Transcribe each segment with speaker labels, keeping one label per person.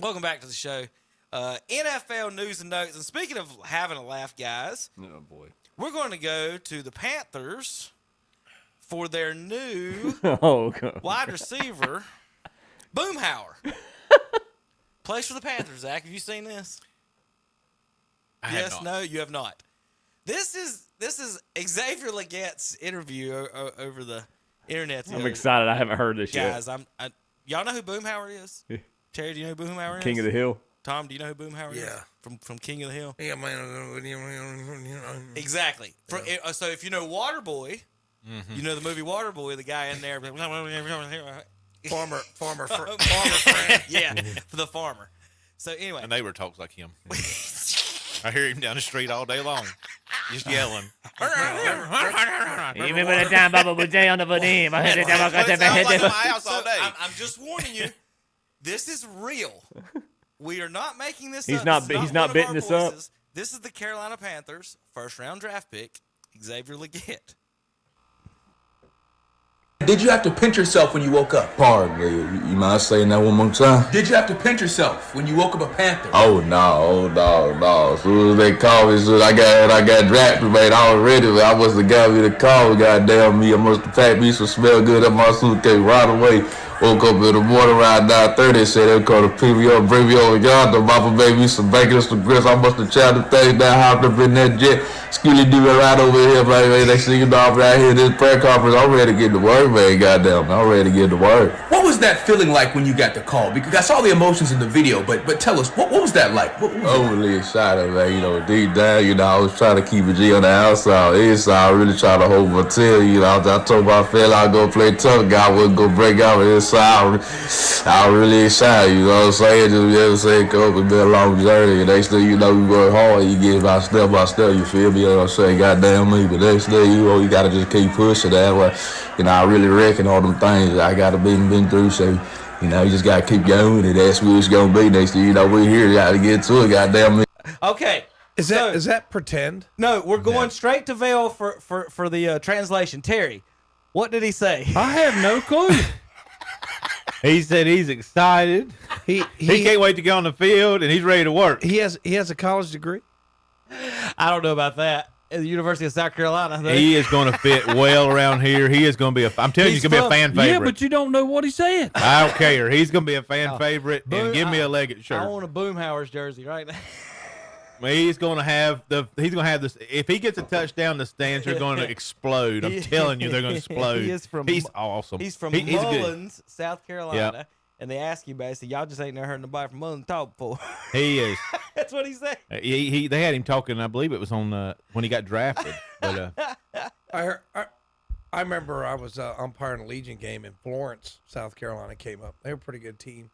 Speaker 1: Welcome back to the show. NFL news and notes. And speaking of having a laugh, guys,
Speaker 2: oh boy,
Speaker 1: we're going to go to the Panthers for their new wide receiver, Boomhauer. Plays for the Panthers. Zach, have you seen this?
Speaker 3: Yes,
Speaker 1: no, you have not. This is Xavier Legette's interview over the internet.
Speaker 2: I'm excited. I haven't heard this
Speaker 1: yet.
Speaker 2: Guys,
Speaker 1: y'all know who Boomhauer is? Terry, do you know who Boomhauer is?
Speaker 2: King of the Hill.
Speaker 1: Tom, do you know who Boomhauer is?
Speaker 3: Yeah.
Speaker 1: From King of the Hill?
Speaker 3: Yeah, man.
Speaker 1: Exactly.
Speaker 3: Yeah.
Speaker 1: So if you know Waterboy, you know the movie Waterboy, the guy in there.
Speaker 3: Farmer friend.
Speaker 1: Yeah, for the farmer. So anyway.
Speaker 4: My neighbor talks like him. I hear him down the street all day long, just yelling.
Speaker 2: You remember the time Baba was on the Vadim? I heard
Speaker 1: it. I'm just warning you. This is real. We are not making this up.
Speaker 2: He's not biting this up.
Speaker 1: This is the Carolina Panthers first-round draft pick, Xavier Legette.
Speaker 5: Did you have to pinch yourself when you woke up?
Speaker 6: Pardon me, you mind saying that one more time?
Speaker 5: Did you have to pinch yourself when you woke up a Panther?
Speaker 6: Oh no. As soon as they called me, as soon as I got drafted, man, I was ready. I must have got me the call. Goddamn me, I must have packed me some smell good up my suitcase right away. Woke up in the morning around 9:30, said they were going to pick me up, bring me over yonder. Mama made me some bacon and some grits. I must have tried the thing down, hopped up in that jet. Skilly do it right over here, man. They see you off right here in this prayer conference. I'm ready to get to work, man. Goddamn, I'm ready to get to work.
Speaker 5: What was that feeling like when you got the call? Because I saw the emotions in the video, but tell us, what was that like?
Speaker 6: Overly excited, man. You know, deep down, I was trying to keep a G on the outside. Inside, I really trying to hold my tail. I told my fella I'd go play tough guy. I wasn't going to break out inside. I was really excited, you know what I'm saying? Just be able to say, coach, it's been a long journey. And next thing you know, you work hard. You get by step, you feel me? You know what I'm saying? Goddamn me. But next thing you got to just keep pushing that way. I really reckon all them things I got to been through. So, you just got to keep going. And that's where it's going to be. Next thing you know, we're here. You got to get to it. Goddamn me.
Speaker 1: Okay.
Speaker 3: Is that pretend?
Speaker 1: No, we're going straight to Vail for the translation. Terry, what did he say?
Speaker 7: I have no clue. He said he's excited. He can't wait to get on the field, and he's ready to work.
Speaker 3: He has a college degree?
Speaker 1: I don't know about that. At the University of South Carolina, I think.
Speaker 7: He is going to fit well around here. He is going to be I'm telling you, he's going to be a fan favorite. Yeah, but you don't know what he said. I don't care. He's going to be a fan favorite, and give me a Legette shirt.
Speaker 1: I want a Boomhauer's jersey right now.
Speaker 7: He's going to have this. If he gets a touchdown, the stands are going to explode. I'm telling you, they're going to explode. He's awesome.
Speaker 1: He's from Mullins, South Carolina. And they ask you basically, y'all just ain't never heard nobody from Mullins talk before.
Speaker 7: He is.
Speaker 1: That's what he said.
Speaker 7: They had him talking. I believe it was on when he got drafted. But
Speaker 3: I remember I was umpiring a Legion game in Florence, South Carolina. Came up. They were a pretty good team,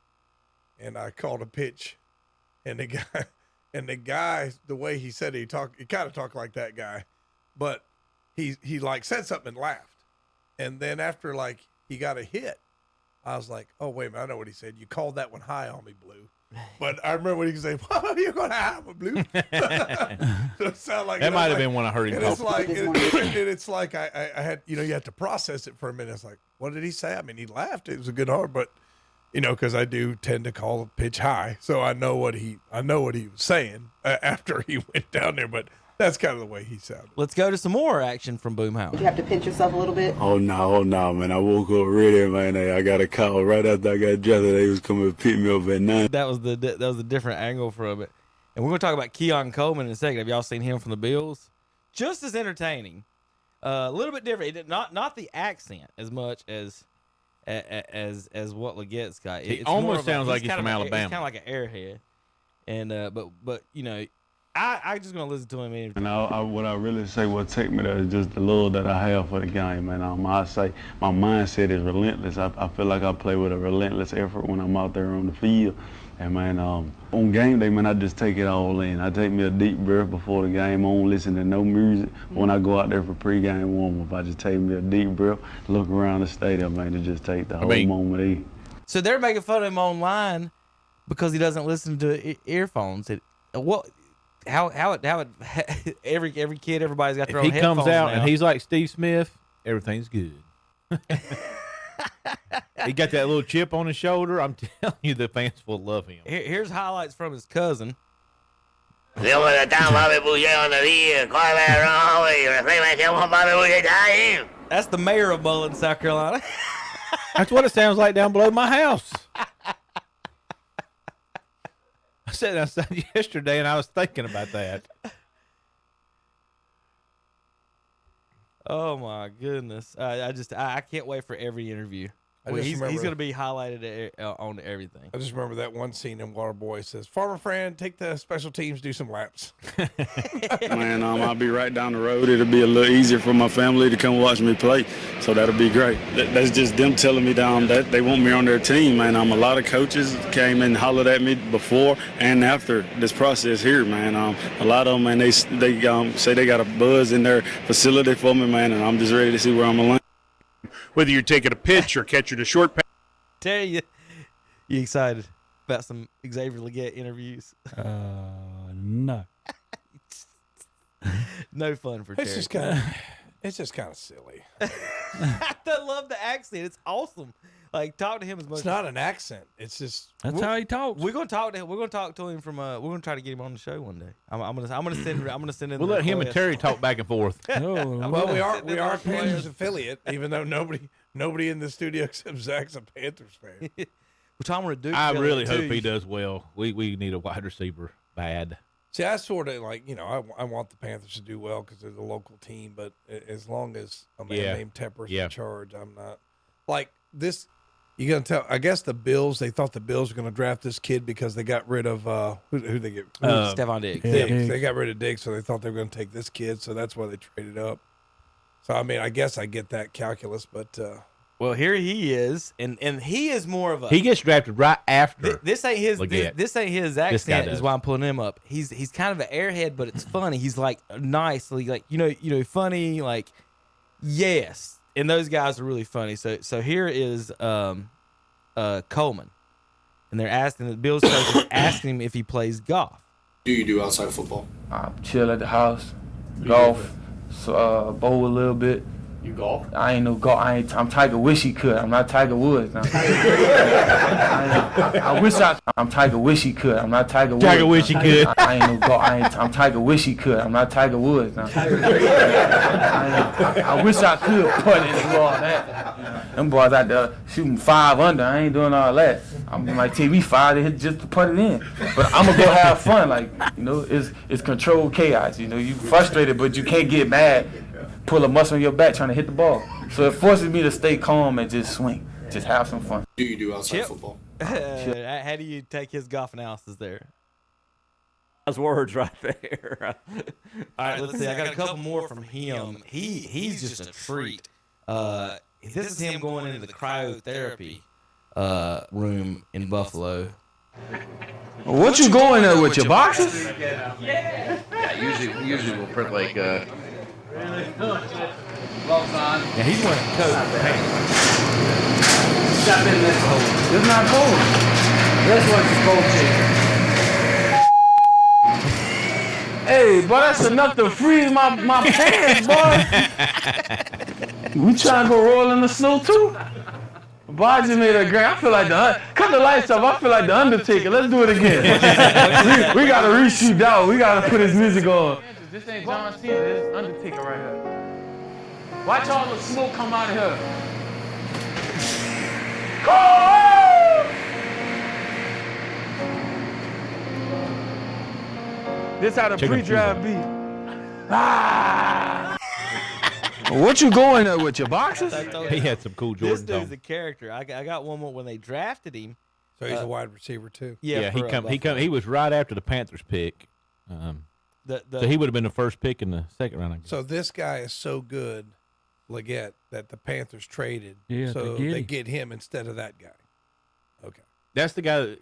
Speaker 3: and I called a pitch, and the guy, the way he said it, he kind of talked like that guy, but he like said something and laughed, and then after like he got a hit, I was like, oh wait a minute, I know what he said. You called that one high on me, Blue. But I remember what he said. What are you going to have, Blue? So it sounded like
Speaker 7: that might have been when I heard him talk.
Speaker 3: It's like I had, you had to process it for a minute. It's like, what did he say? I mean, he laughed. It was a good hard, but because I do tend to call a pitch high, so I know what he was saying after he went down there. But that's kind of the way he sounded.
Speaker 1: Let's go to some more action from Boomhauer.
Speaker 8: Did you have to pinch yourself a little bit?
Speaker 6: Oh no, man. I woke up ready, man. I got a call right after I got drafted. They was coming to pick me up at 9.
Speaker 1: That was the different angle from it. And we're going to talk about Keon Coleman in a second. Have y'all seen him from the Bills? Just as entertaining. A little bit different. Not the accent as much as what Legette's got.
Speaker 7: He almost sounds like he's from Alabama.
Speaker 1: He's kind of like an airhead. And but I just gonna listen to him.
Speaker 6: And what I really say, what take me there is just the love that I have for the game, man. I say my mindset is relentless. I feel like I play with a relentless effort when I'm out there on the field. And man, on game day, man, I just take it all in. I take me a deep breath before the game. I don't listen to no music. When I go out there for pregame warm-up, I just take me a deep breath, look around the stadium, man, and just take the whole moment in.
Speaker 1: So they're making fun of him online because he doesn't listen to earphones. How every kid, everybody's got their own headphones.
Speaker 7: If he comes out
Speaker 1: now.
Speaker 7: and he's like Steve Smith, everything's good. He got that little chip on his shoulder. I'm telling you, the fans will love him.
Speaker 1: Here's highlights from his cousin.
Speaker 2: Bobby Boucher on the field. Quarterback wrong way. Bobby Boucher dying.
Speaker 1: That's the mayor of Mullen, South Carolina.
Speaker 7: That's what it sounds like down below my house. I said outside yesterday, and I was thinking about that.
Speaker 1: Oh my goodness! I can't wait for every interview. He's going to be highlighted on everything.
Speaker 3: I just remember that one scene in Waterboy says, "Farmer Fran, take the special teams, do some laps."
Speaker 8: Man, I'll be right down the road. It'll be a little easier for my family to come watch me play, so that'll be great. That's just them telling me that they want me on their team, man. A lot of coaches came and hollered at me before and after this process here, man. A lot of them, man, they say they got a buzz in their facility for me, man, and I'm just ready to see where I'm going to land.
Speaker 9: Whether you're taking a pitch or catching a short pass.
Speaker 1: Tell you excited about some Xavier Legette interviews?
Speaker 10: No.
Speaker 1: No fun for Terry.
Speaker 3: It's just kind of silly.
Speaker 1: I love the accent. It's awesome. Like, talk to him as much.
Speaker 3: It's not an accent. It's just
Speaker 10: that's how he talks.
Speaker 1: We're gonna talk to him. We're gonna talk to him from. We're gonna try to get him on the show one day. I'm gonna send in.
Speaker 7: We'll let him and Terry talk back and forth.
Speaker 3: Well, we are Panthers affiliate, even though nobody in the studio except Zach's a Panthers fan.
Speaker 1: Tom Duke.
Speaker 7: I really hope he does well. We need a wide receiver bad.
Speaker 3: See, I sort of like, I want the Panthers to do well because they're the local team, but as long as a man named Tepper's in charge, I'm not like this. You gonna tell? I guess the Bills. They thought the Bills were gonna draft this kid because they got rid of who they get?
Speaker 1: Stephon Diggs.
Speaker 3: Diggs. They got rid of Diggs, so they thought they were gonna take this kid. So that's why they traded up. So I mean, I guess I get that calculus, but
Speaker 1: well, here he is, and he is more of a.
Speaker 7: He gets drafted right after.
Speaker 1: This ain't his. This ain't his accent. Is why I'm pulling him up. He's kind of an airhead, but it's funny. He's like nicely, like funny, like yes. And those guys are really funny. So here is Coleman, and they're asking the Bills coach is asking him if he plays golf.
Speaker 11: What do you do outside of football?
Speaker 12: Chill at the house, golf, bowl a little bit.
Speaker 11: You golf?
Speaker 12: I ain't no golf. I'm Tiger. Wish he could. I'm not Tiger Woods. I'm Tiger. Wish he could. I'm not Tiger Woods.
Speaker 7: Tiger wish he could.
Speaker 12: I ain't no golf. I'm Tiger. Wish he could. I'm not Tiger Woods. I wish I could putt and do all that. Them boys out there shooting 5 under. I ain't doing all that. I'm my TV 5 to hit just to put it in. But I'm gonna go have fun. Like it's controlled chaos. You frustrated, but you can't get mad. Pull a muscle on your back trying to hit the ball. So it forces me to stay calm and just swing. Just have some fun.
Speaker 11: What do you do outside of football?
Speaker 1: How do you take his golf analysis there?
Speaker 2: Those words right there.
Speaker 1: All right, let's see. I got a couple more from him. He's just a treat. This is him going into the cryotherapy room in Buffalo.
Speaker 12: What you going there with your boxes?
Speaker 13: Yeah, usually we'll put like
Speaker 1: Yeah, he's wearing a coat.
Speaker 12: Step in this hole. It's not cold. That's what it's cold. Hey, boy, that's enough to freeze my pants, boy. We trying to go roll in the snow too? Boy, I just made a grand. I feel like cut the lights off. I feel like the Undertaker. Let's do it again. we gotta reshoot that. We gotta put his music on. This ain't John Cena. This is Undertaker right here. Watch all the smoke come out of here. This how the pre-drive be. What you going there with your boxes?
Speaker 7: He had some cool Jordans.
Speaker 1: This dude's a character. I got one more when they drafted him.
Speaker 3: So he's a wide receiver too.
Speaker 1: Yeah,
Speaker 7: he was right after the Panthers pick. So he would have been the first pick in the second round, I guess.
Speaker 3: So this guy is so good, Legette, that the Panthers traded.
Speaker 10: Yeah,
Speaker 3: so they get him instead of that guy. Okay.
Speaker 7: That's the guy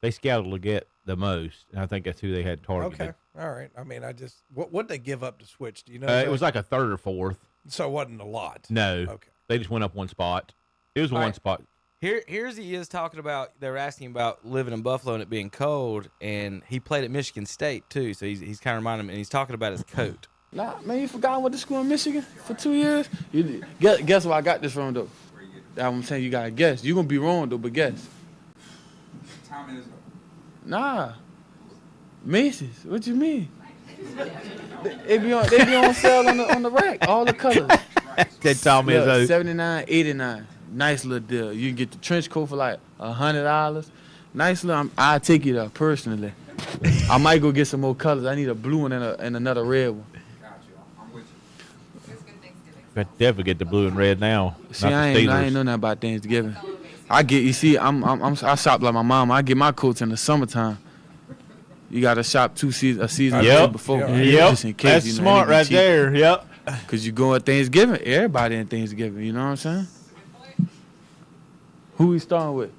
Speaker 7: they scouted Legette the most, and I think that's who they had targeted.
Speaker 3: Okay. All right. I mean, what'd they give up to switch? Do you know?
Speaker 7: It was like a third or fourth.
Speaker 3: So it wasn't a lot.
Speaker 7: No.
Speaker 3: Okay.
Speaker 7: They just went up one spot. It was one spot.
Speaker 1: Here's he is talking about. They were asking about living in Buffalo and it being cold, and he played at Michigan State too. So he's kind of reminding him, and he's talking about his coat.
Speaker 12: Nah, man, you forgot I went to school in Michigan for 2 years. Guess where I got this from though? That's what I'm saying. You gotta guess. You gonna be wrong though, but guess.
Speaker 14: Time is up.
Speaker 12: Nah. Macy's. What you mean? They be on sale on the rack. All the colors.
Speaker 7: They told me
Speaker 12: Look, $79, $89. Nice little deal. You can get the trench coat for like $100. Nice little. I'll take you there personally. I might go get some more colors. I need a blue one and another red one.
Speaker 14: Got you. I'm with you.
Speaker 7: But definitely get the blue and red now.
Speaker 12: See, I ain't know nothing about Thanksgiving. I shop like my mom. I get my coats in the summertime. You gotta shop a season before.
Speaker 7: Yep.
Speaker 12: Just in case,
Speaker 7: That's smart right there. Yep.
Speaker 12: Cause you go at Thanksgiving, everybody in Thanksgiving. You know what I'm saying? Who we starting with?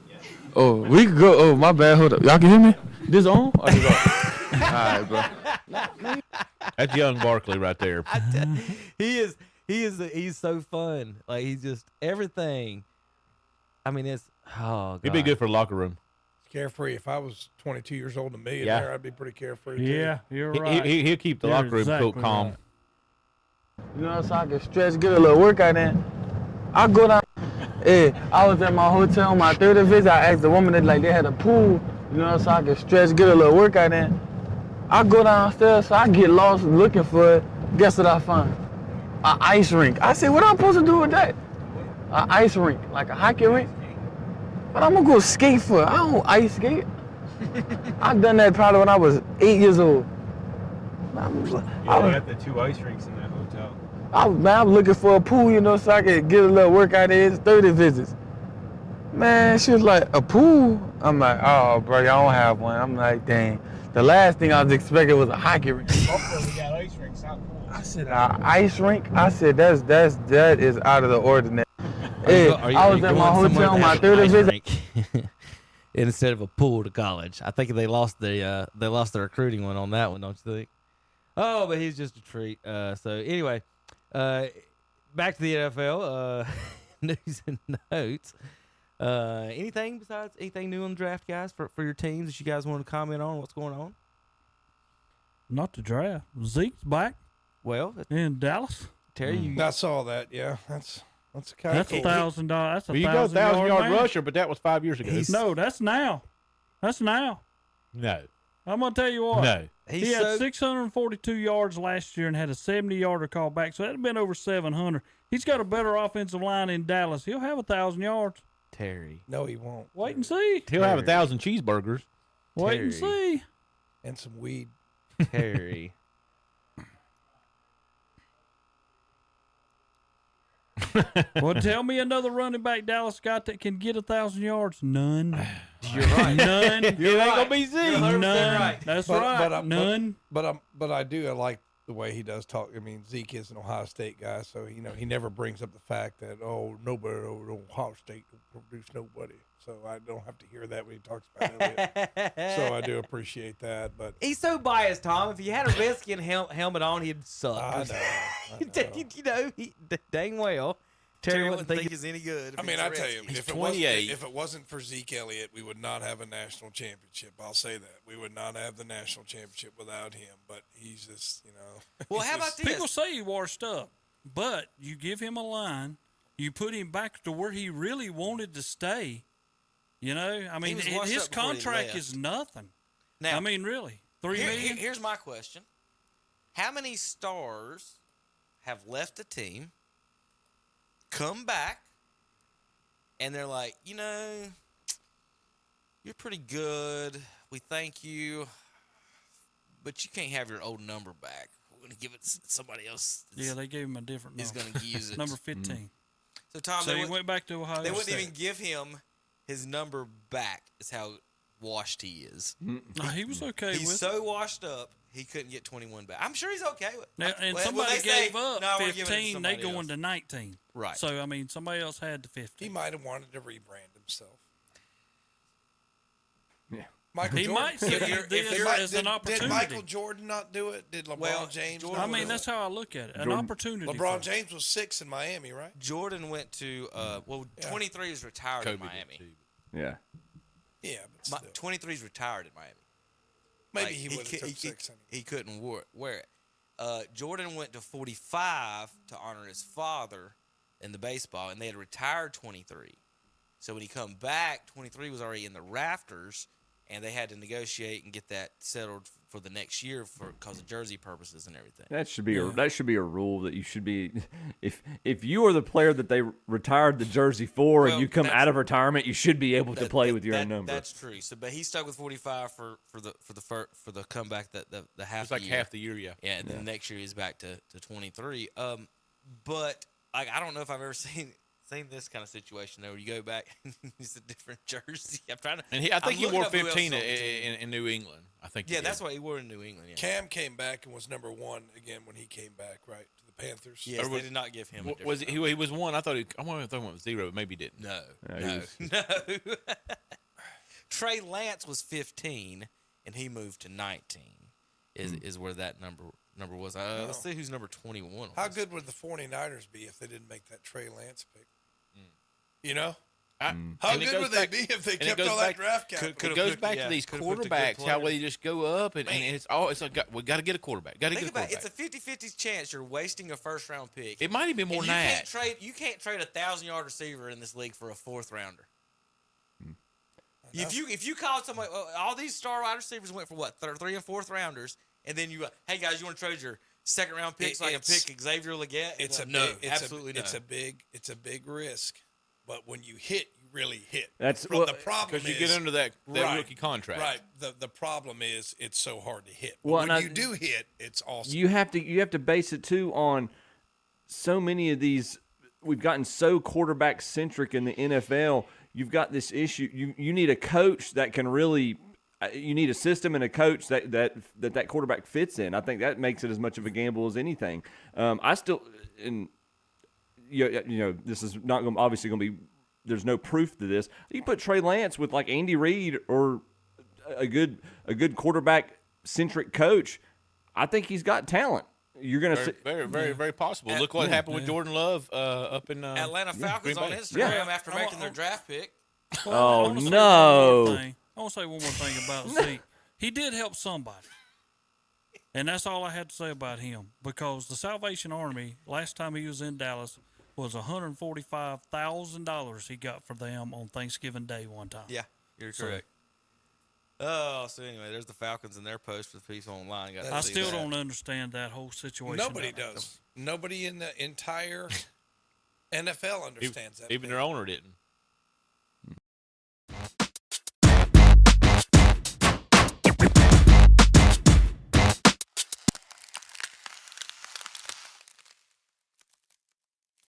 Speaker 12: Oh, we could go. Oh, my bad. Hold up. Y'all can hear me? This on? Or this off? All right, bro.
Speaker 7: That's young Barkley right there.
Speaker 1: He's so fun. Like he's just everything. I mean, it's God.
Speaker 7: He'd be good for the locker room.
Speaker 3: Carefree. If I was 22 years old and a millionaire, I'd be pretty carefree.
Speaker 10: Yeah,
Speaker 3: too.
Speaker 10: you're right.
Speaker 7: He'll keep the locker room calm.
Speaker 10: Right.
Speaker 12: You know, so I can stretch, get a little workout in. I go down. I was at my hotel on my 30th visit. I asked the woman that they had a pool. You know, so I can stretch, get a little workout in. I go downstairs, so I get lost looking for it. Guess what I find? An ice rink. I said, what am I supposed to do with that? An ice rink, like a hockey rink. But I'm gonna go skate for it. I don't ice skate. I've done that probably when I was 8 years old.
Speaker 15: They got the 2 ice rinks in that hotel.
Speaker 12: I'm looking for a pool, you know, so I could get a little workout in. It's 30 visits. Man, she was like, a pool? I'm like, oh, bro, y'all don't have one. I'm like, dang. The last thing I was expecting was a hockey rink.
Speaker 15: Buffalo, we got ice rinks. How cool.
Speaker 12: I said, ice rink? I said, that is out of the ordinary. I was at my hotel on my 30th visit.
Speaker 1: Instead of a pool to college. I think they lost the recruiting one on that one, don't you think? Oh, but he's just a treat. So anyway, back to the NFL news and notes. Anything new on the draft, guys, for your teams that you guys want to comment on? What's going on?
Speaker 10: Not the draft. Zeke's back.
Speaker 1: Well,
Speaker 10: in Dallas.
Speaker 1: Terry,
Speaker 3: I saw that. Yeah, that's kind of
Speaker 10: cool. $1,000. That's
Speaker 7: You got a 1,000-yard rusher, but that was 5 years ago.
Speaker 10: No, that's now.
Speaker 7: No.
Speaker 10: I'm gonna tell you what.
Speaker 7: No.
Speaker 10: He had 642 yards last year and had a 70-yarder call back, so that'd been over 700. He's got a better offensive line in Dallas. He'll have 1,000 yards.
Speaker 1: Terry.
Speaker 3: No, he won't.
Speaker 10: Wait and see.
Speaker 7: He'll have 1,000 cheeseburgers.
Speaker 10: Wait and see.
Speaker 3: And some weed.
Speaker 1: Terry.
Speaker 10: Well, tell me another running back Dallas got that can get 1,000 yards. None.
Speaker 1: You're right.
Speaker 10: None.
Speaker 1: You're right. Gonna be Zeke.
Speaker 10: None.
Speaker 1: Right.
Speaker 10: That's right. None.
Speaker 3: But I like the way he does talk. I mean, Zeke is an Ohio State guy, so he never brings up the fact that nobody Ohio State will produce nobody. So I don't have to hear that when he talks about it. So I do appreciate that. But
Speaker 1: he's so biased, Tom. If he had a Redskin helmet on, he'd suck.
Speaker 3: I know.
Speaker 1: Dang well. Terry wouldn't think he's any good.
Speaker 3: I mean, I tell you, if it wasn't for Zeke Elliott, we would not have a national championship. I'll say that. We would not have the national championship without him. But he's just,
Speaker 1: Well, how about this?
Speaker 10: People say he washed up, but you give him a line, you put him back to where he really wanted to stay. I mean, his contract is nothing.
Speaker 1: Now,
Speaker 10: I mean, really, $3 million.
Speaker 1: Here's my question: how many stars have left the team, come back, and they're like, you're pretty good. We thank you, but you can't have your old number back. We're going to give it to somebody else.
Speaker 10: Yeah, they gave him a different number.
Speaker 1: He's going to use it.
Speaker 10: Number 15.
Speaker 1: So, Tom,
Speaker 10: he went back to Ohio
Speaker 1: They wouldn't
Speaker 10: State.
Speaker 1: even give him his number back, is how washed he is.
Speaker 10: He was okay with it.
Speaker 1: He's so washed up, he couldn't get 21 back. I'm sure he's okay with it.
Speaker 10: Now, and somebody gave up 15, they going to 19.
Speaker 1: Right.
Speaker 10: So, I mean, somebody else had the 15.
Speaker 3: he might have wanted to rebrand himself.
Speaker 14: Yeah.
Speaker 3: Michael
Speaker 10: He
Speaker 3: Jordan.
Speaker 10: might see this as an opportunity.
Speaker 3: Did Michael Jordan not do it? Did LeBron James?
Speaker 10: I mean, that's how I look at it. An opportunity.
Speaker 3: LeBron James was 6 in Miami, right?
Speaker 1: Jordan went to 23 is retired in Miami.
Speaker 14: Yeah.
Speaker 3: Yeah, but still.
Speaker 1: 23 is retired in Miami.
Speaker 3: Maybe he would have took 6 anyway.
Speaker 1: He couldn't wear it. Jordan went to 45 to honor his father, in the baseball, and they had retired 23. So when he come back, 23 was already in the rafters, and they had to negotiate and get that settled for the next year because of jersey purposes and everything.
Speaker 16: That should be a rule that you should be if you are the player that they retired the jersey for and you come out of retirement, you should be able to play with your own number.
Speaker 1: That's true. So, but he stuck with 45 for the comeback the half.
Speaker 4: It's like
Speaker 1: year.
Speaker 4: half the year, yeah.
Speaker 1: Yeah, and then the next year he's back to 23. But I don't know if I've ever seen this kind of situation though, where you go back and it's a different jersey. I'm trying to.
Speaker 4: And I think he wore 15 in New England. I think.
Speaker 1: Yeah, that's what he wore in New England. Yeah.
Speaker 3: Cam came back and was number 1 again when he came back, right, to the Panthers.
Speaker 1: Yes, they did not give him.
Speaker 4: He was 1? I thought he went with 0, but maybe he didn't.
Speaker 1: No. Trey Lance was 15, and he moved to 19. Is where that number was. Let's see who's number 21.
Speaker 3: How good would the 49ers be if they didn't make that Trey Lance pick? You know? How good would they be if they kept all that draft capital?
Speaker 4: It goes back to these quarterbacks, how they just go up, and it's like, we got to get a quarterback. Got to get a quarterback.
Speaker 1: It's a 50-50 chance you're wasting a first-round pick.
Speaker 4: It might even be more than that.
Speaker 1: You can't trade a 1,000-yard receiver in this league for a 4th rounder. If you call somebody, all these star wide receivers went for what, 3rd and 4th rounders, and then you, hey guys, you want to trade your 2nd-round pick so I can pick Xavier Legette? Absolutely no.
Speaker 3: It's a big risk. But when you hit, you really hit.
Speaker 4: The problem because you get under that rookie contract.
Speaker 3: Right. The problem is it's so hard to hit.
Speaker 16: Well,
Speaker 3: when you do hit, it's awesome.
Speaker 16: You have to base it too on so many of these. We've gotten so quarterback centric in the NFL. You've got this issue. You need a coach that can really. You need a system and a coach that quarterback fits in. I think that makes it as much of a gamble as anything. This is not obviously going to be. There's no proof to this. You put Trey Lance with like Andy Reid or a good quarterback centric coach. I think he's got talent. You're going to
Speaker 4: very possible. Look what happened with Jordan Love up in
Speaker 1: Atlanta Falcons on Instagram after making their draft pick.
Speaker 16: Oh no!
Speaker 10: I want to say one more thing about Zeke. He did help somebody. And that's all I had to say about him, because the Salvation Army, last time he was in Dallas, was $145,000 he got for them on Thanksgiving Day one time.
Speaker 1: Yeah, you're correct. So anyway, there's the Falcons in their post with Peace Online.
Speaker 10: I still don't understand that whole situation.
Speaker 3: Nobody does. Nobody in the entire NFL understands that.
Speaker 4: Even their owner didn't.